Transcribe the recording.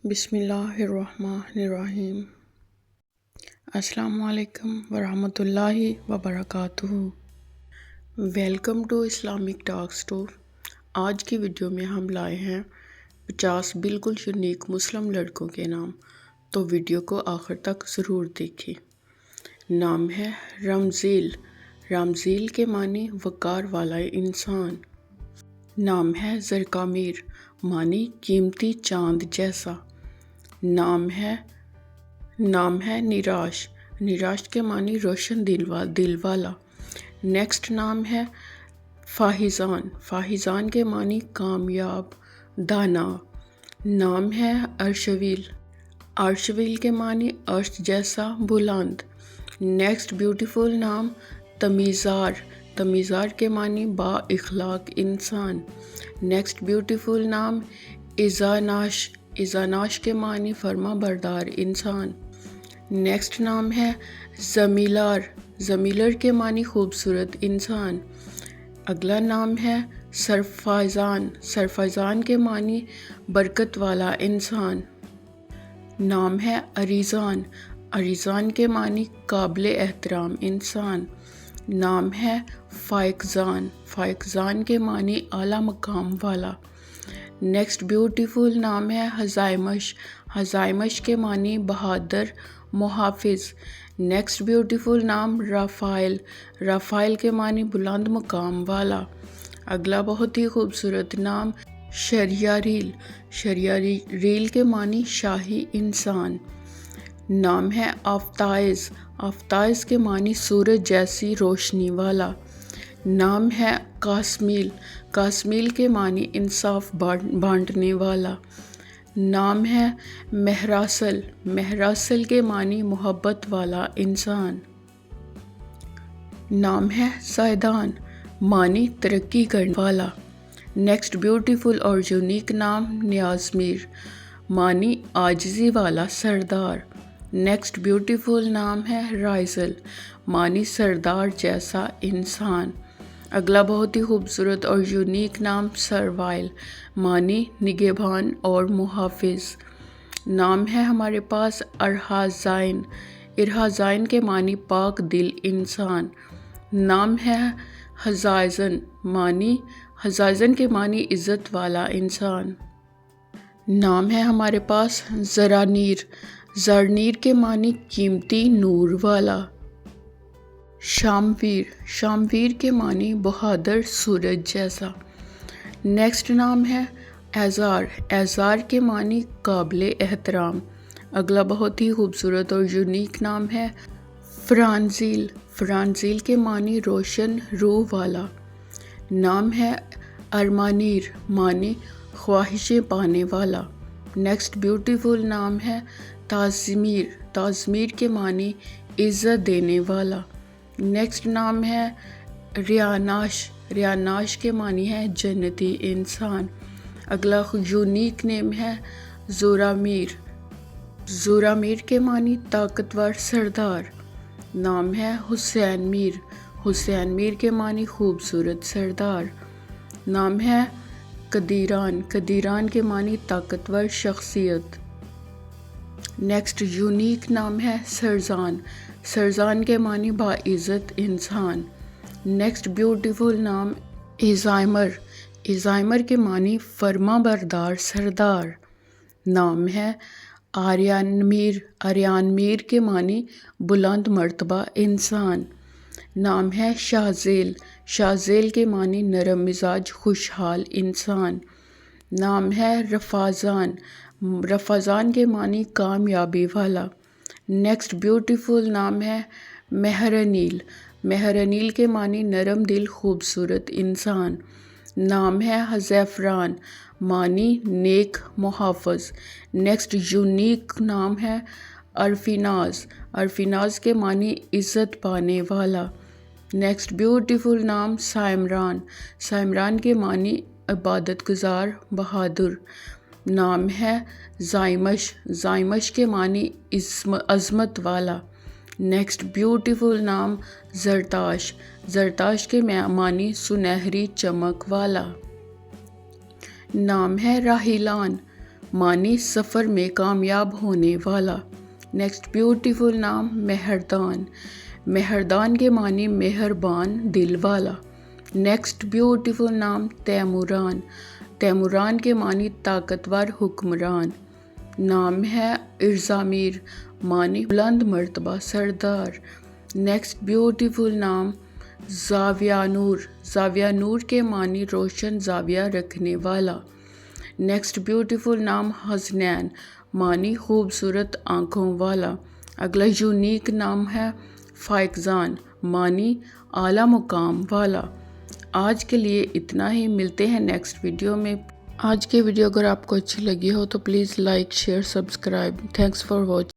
بسم اللہ الرحمن الرحیم۔ السلام علیکم ورحمۃ اللہ وبرکاتہ۔ Welcome to Islamic talks two. آج کی ویڈیو میں ہم لائے ہیں 50 بالکل یونیک مسلم لڑکوں کے نام، تو ویڈیو کو آخر تک ضرور دیکھیں۔ نام ہے رمزیل۔ رمزیل کے معنی وقار والا انسان۔ نام ہے زرقامیر، معنی قیمتی چاند جیسا۔ نام ہے نیراش۔ نیراش کے معنی روشن دل والا۔ نیکسٹ نام ہے فاہیزان۔ فاہیزان کے معنی کامیاب، دانا۔ نام ہے ارشویل۔ ارشویل کے معنی عرش جیسا بلند۔ نیکسٹ بیوٹیفل نام تمیزار۔ تمیزار کے معنی با اخلاق انسان۔ نیکسٹ بیوٹیفل نام ایزاناش۔ ایزاناش کے معنی فرما بردار انسان۔ نیکسٹ نام ہے زمیلار۔ زمیلر کے معنی خوبصورت انسان۔ اگلا نام ہے سرفائزان۔ سرفائزان کے معنی برکت والا انسان۔ نام ہے اریزان۔ اریزان کے معنی قابل احترام انسان۔ نام ہے فائقزان۔ فائقزان کے معنی اعلیٰ مقام والا۔ نیکسٹ بیوٹیفل نام ہے ہزائمش۔ ہزائمش کے معنی بہادر، محافظ۔ نیکسٹ بیوٹیفل نام رافائل۔ رافائل کے معنی بلند مقام والا۔ اگلا بہت ہی خوبصورت نام شریاریل۔ شریاریل کے معنی شاہی انسان۔ نام ہے آفتائز۔ آفتائز کے معنی سورج جیسی روشنی والا۔ نام ہے قاسمیل۔ قاسمیل کے معنی انصاف بانٹنے والا۔ نام ہے مہراسل۔ مہراسل کے معنی محبت والا انسان۔ نام ہے زیدان، معنی ترقی کرنے والا۔ نیکسٹ بیوٹیفل اور یونیک نام نیاز میر، معنی عاجزی والا سردار۔ نیکسٹ بیوٹیفل نام ہے رائزل، معنی سردار جیسا انسان۔ اگلا بہت ہی خوبصورت اور یونیک نام سروائل، معنی نگہبان اور محافظ۔ نام ہے ہمارے پاس ارحازائن۔ ارحازائن کے معنی پاک دل انسان۔ نام ہے ہزائزن، ہزائزن کے معنی عزت والا انسان۔ نام ہے ہمارے پاس زرانیر۔ زرنیر کے معنی قیمتی نور والا۔ شامویر۔ شامویر کے معنی بہادر سورج جیسا۔ نیکسٹ نام ہے ایزار۔ ایزار کے معنی قابل احترام۔ اگلا بہت ہی خوبصورت اور یونیک نام ہے فرانزیل۔ فرانزیل کے معنی روشن روح والا۔ نام ہے ارمانیر، معنی خواہشیں پانے والا۔ نیکسٹ بیوٹیفل نام ہے تازمیر۔ تازمیر کے معنی عزت دینے والا۔ نیکسٹ نام ہے ریاناش۔ ریاناش کے معنی ہے جنتی انسان۔ اگلا یونیک نیم ہے زورامیر۔ زورامیر کے معنی طاقتور سردار۔ نام ہے حسین میر۔ حسین میر کے معنی خوبصورت سردار۔ نام ہے قدیران۔ قدیران کے معنی طاقتور شخصیت۔ نیکسٹ یونیک نام ہے سرزان۔ سرزان کے معنی باعزت انسان۔ نیکسٹ بیوٹیفل نام ایزائمر۔ ایزائمر کے معنی فرما بردار سردار۔ نام ہے آریان میر۔ آریان میر کے معنی بلند مرتبہ انسان۔ نام ہے شاہزیل۔ شاہزیل کے معنی نرم مزاج خوشحال انسان۔ نام ہے رفازان۔ رفازان کے معنی کامیابی والا۔ نیکسٹ بیوٹیفل نام ہے مہرنیل۔ مہرنیل کے معنی نرم دل خوبصورت انسان۔ نام ہے حذیفران، معنی نیک محافظ۔ نیکسٹ یونیک نام ہے ارفیناز۔ ارفیناز کے معنی عزت پانے والا۔ نیکسٹ بیوٹیفل نام سائمران۔ سائمران کے معنی عبادت گزار بہادر۔ نام ہے زائمش۔ زائمش کے معنی عظمت والا۔ نیکسٹ بیوٹیفل نام زرتاش۔ زرتاش کے معنی سنہری چمک والا۔ نام ہے راہیلان، معنی سفر میں کامیاب ہونے والا۔ نیکسٹ بیوٹیفل نام مہردان، مہردان کے معنی مہربان دل والا۔ نیکسٹ بیوٹیفل نام تیموران، تیموران کے معنی طاقتور حکمران۔ نام ہے ارزامیر، معنی بلند مرتبہ سردار۔ نیکسٹ بیوٹیفل نام زاویہ نور، زاویہ نور کے معنی روشن زاویہ رکھنے والا۔ نیکسٹ بیوٹیفل نام حسنین، معنی خوبصورت آنکھوں والا۔ اگلا یونیک نام ہے فائقزان، معنی اعلیٰ مقام والا۔ آج کے لیے اتنا ہی، ملتے ہیں نیکسٹ ویڈیو میں۔ آج کی ویڈیو اگر آپ کو اچھی لگی ہو تو please like, share, subscribe. Thanks for watching.